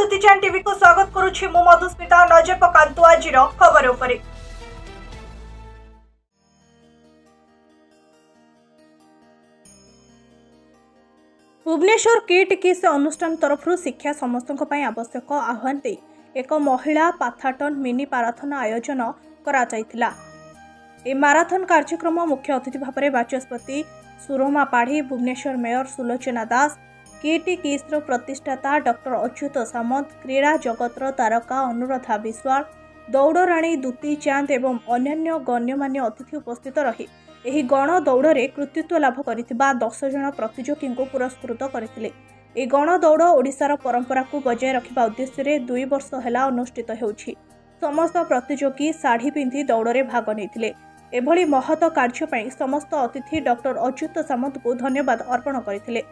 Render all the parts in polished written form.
दुतीचान TV को स्वागत करुछि मु मधुस्मिता। नजर पकांतु आजिर खबर उपरे। भुवनेश्वर किट किस अनुष्ठान तरफ शिक्षा समस्त आवश्यक आह्वान दे एक महिला पाथाटन मिनी माराथन आयोजन करा जायतिला। ए माराथन कार्यक्रम मुख्य अतिथि भाव में बाचस्पति सुरमा पाढ़ी, भुवनेश्वर मेयर सुलोचना दास, किट किस्र प्रतिष्ठाता डॉक्टर अच्युत सामंत, क्रीड़ा जगतर तारका अनुराधा विश्वाल, दौड़राणी दुती चांद एवं अन्य गण्यमान्य अतिथि उपस्थित रही एही गण दौड़े कृतित्व लाभ करिथिबा 10 जन प्रतियोगी को पुरस्कृत करथिले। ए गण दौड़ ओडिशार परंपरा को बजाय रखिबा उद्देश्य 2 वर्ष हेला अनुष्ठित हेउछि। समस्त प्रतियोगी साड़ी पिंधि दौड़े भाग नेथिले। एभली महत कार्य पई समस्त अतिथि डॉक्टर अच्युत सामंत को धन्यवाद अर्पण करथिले।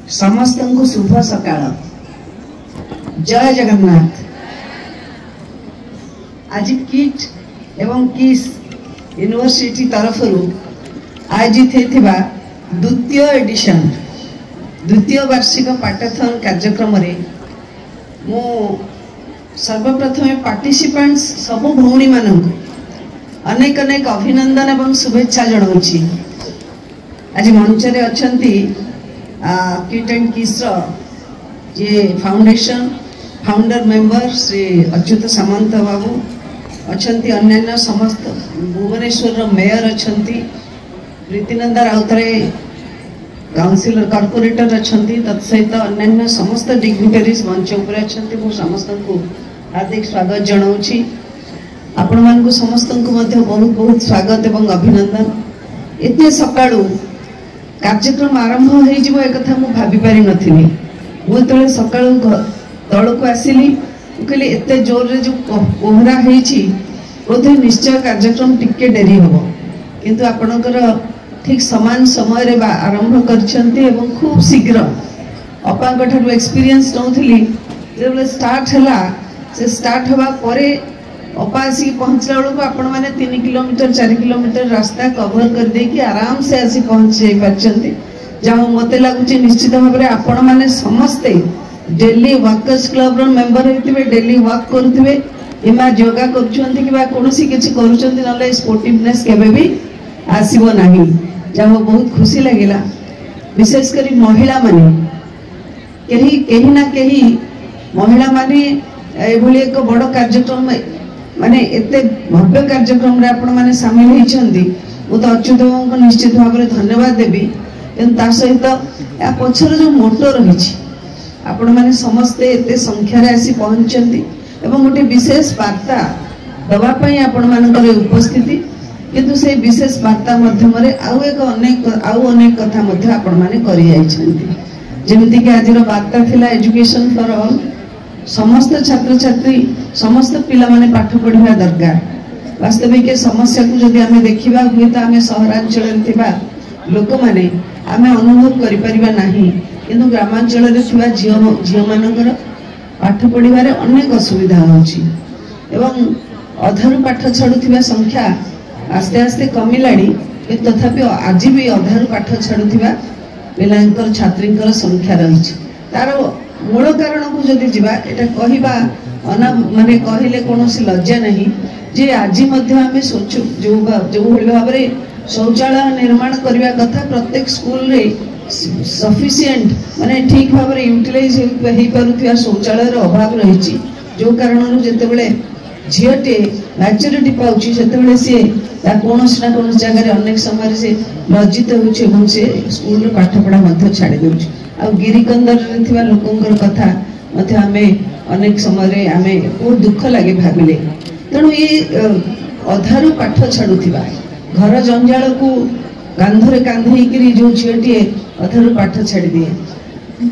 समस्त को शुभ सकाळ। जय जगन्नाथ। आज किट एवं किस यूनिवर्सिटी तरफ आयोजित होता द्वितीय एडिशन द्वितीय वार्षिक पाठाथन कार्यक्रम मु सर्वप्रथमे पार्टिसिपेंट्स सबु भौणी मानक अनेक अनेक अभिनंदन एवं शुभेच्छा जनाऊँगी। आज मंच रे अछंती किट एंड किस जे foundation founder member Shri Achyuta Samanta बाबू अछंती, अन्य समस्त भुवनेश्वर मेयर अछंती, प्रीतिनंदा राउतरे काउंसिलर कॉर्पोरेटर अछंती, तत्सहित अन्य समस्त डिग्निटरीज मंच उपर अछंती। मु समस्त को हार्दिक स्वागत जनाऊँगी। आपण मानकु समस्त को मध्य बहुत बहुत स्वागत एवं अभिनंदन। एते सकाळू कार्यक्रम आरंभ हो जिवो ए कथा मु भाबी पारि नथिनी। मु तळे सकाळू तळको आसिली कहली एते जोर रे जो कोहरा हेछि बोधे निश्चय कार्यक्रम टिके डेरी होबो, किंतु आपणकर ठीक समान समय रे आरंभ करछंती एवं खूब शीघ्र अपांक ठारू एक्सपीरियंस नौथिली जेबले स्टार्ट हला से स्टार्ट हवा परे अपा आसी पहुँचला बेलू आपण मैंने 3 किलोमीटर 4 किलोमीटर रास्ता कवर कर दे कि आराम से आसी पहुँच जाई पारछंती। जहाँ मत लगुच निश्चित भाव में आपण मैंने समस्ते डेली वर्कर्स क्लब मेंबर होते डेली वर्क करुवे इमा योगा कर स्पोर्टिवनेस केबे भी आसीबो नाही। जहाँ बहुत खुशी लगिला विशेषकर महिला माने कहीं ना कहीं महिला माने एभली एक बड़ कार्यक्रम माने एते भव्य कार्यक्रम रे आपण माने शामिल होइछंती। मु तो अच्युत बाबू को निश्चित भाव में धन्यवाद देबी। ता सहित या पछर जो मोटो रही आपण माने समस्ते एते संख्या रे आसी पहुंचंती एवं गोटे विशेष वार्ता दवा पई आपण मानकर उपस्थिति, किंतु से विशेष वार्ता माध्यम रे आउ अनेक कथा मध्ये आपण माने करि जाइछंती। जेमिति कि आजिर वार्ता थिला एजुकेशन फॉर ऑल। समस्त छात्र छात्री समस्त पिला माने पाठ पढ़िबा दरकार। वास्तविक समस्या को जदि आमे देखिबा हुए तो आमे सहरांचल रे थिबा लोक माने आमे अनुभव करि परिबा नाही, किंतु ग्रामांचल रे थिबा झियो मानकर पाठ पढ़िबारे अनेक असुविधा होछि एवं अधारु पाठ छाडुथिबा संख्या आस्ते आस्ते कमिलाणी, तथापि आज भी अधारु पाठ छाडुथिबा पिलांकर छात्रींकर संख्या रहिछि। तार मूल कारण को जदि जीवा एटा कहिबा माने कहिले कोनोसी लज्जा नहीं जे आज मध्य आमे सोचु जो भली भाव रे शौचालय निर्माण करबा कथा प्रत्येक स्कूल रे सफिशिएंट माने ठीक भाव रे यूटिलाइज हेई पारुथिया शौचालय रो अभाव रहिछि। जो कारण जेते बेले झियटे मैच्योरिटी पाउछि सेते बेले से ता कोनोसी ना कोनोसी जगह रे अनेक समय से लज्जित होछि एवं से स्कूल रे पाठ पढ़ा मध्य छाडी देउछि। आ गिरिकंदर रे थिबा लोकंकर कथा मध्य आमे अनेक समय रे आमे बहुत दुख लागे भाबिले। तेणु ये अधारु पाठ छाडुथिबा घर जंजाल को कांधरे कांधेकरी जो झीटी अधारु पाठ छाड़ी दिए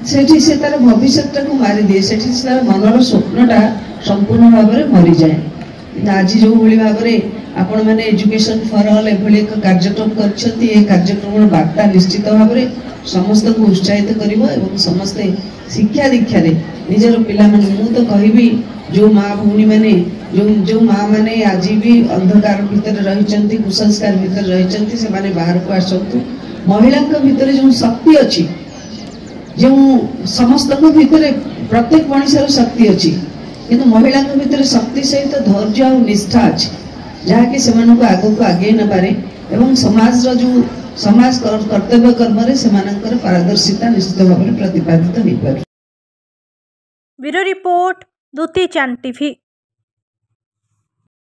सेठी से तार भविष्यटा को मारी दिए, सेठी से तार मनर स्वप्नटा संपूर्ण भाव में मरी जाए। आज जो भली भाव में आपण मैंने एजुकेशन फॉर ऑल एभली एक कार्यक्रम करछंती, ए कार्यक्रम वार्ता निश्चित भाव में समस्त को उत्साहित करिवो एवं समस्ते शिक्षा दीक्षा रे निजर पिला माने मु तो कहबी जो माँ भौणी माने जो माँ माने आज भी अंधकार भितर रहिचंती कुसंस्कार भितर रहिचंती से माने बाहर को आसंतु। महिला भितर जो शक्ति अच्छी जो समस्त भितर प्रत्येक मनुष्य शक्ति अच्छी, किंतु महिला भितर शक्ति सहित धैर्य और निष्ठा अच्छी जहाँकि से आग को आगे नबारे एवं समाज जो समाज कर्तव्य कर्म से पारदर्शिता निश्चित भाव में प्रतिपादित हो पारे। ब्यूरो रिपोर्ट द्युति चांद टीवी।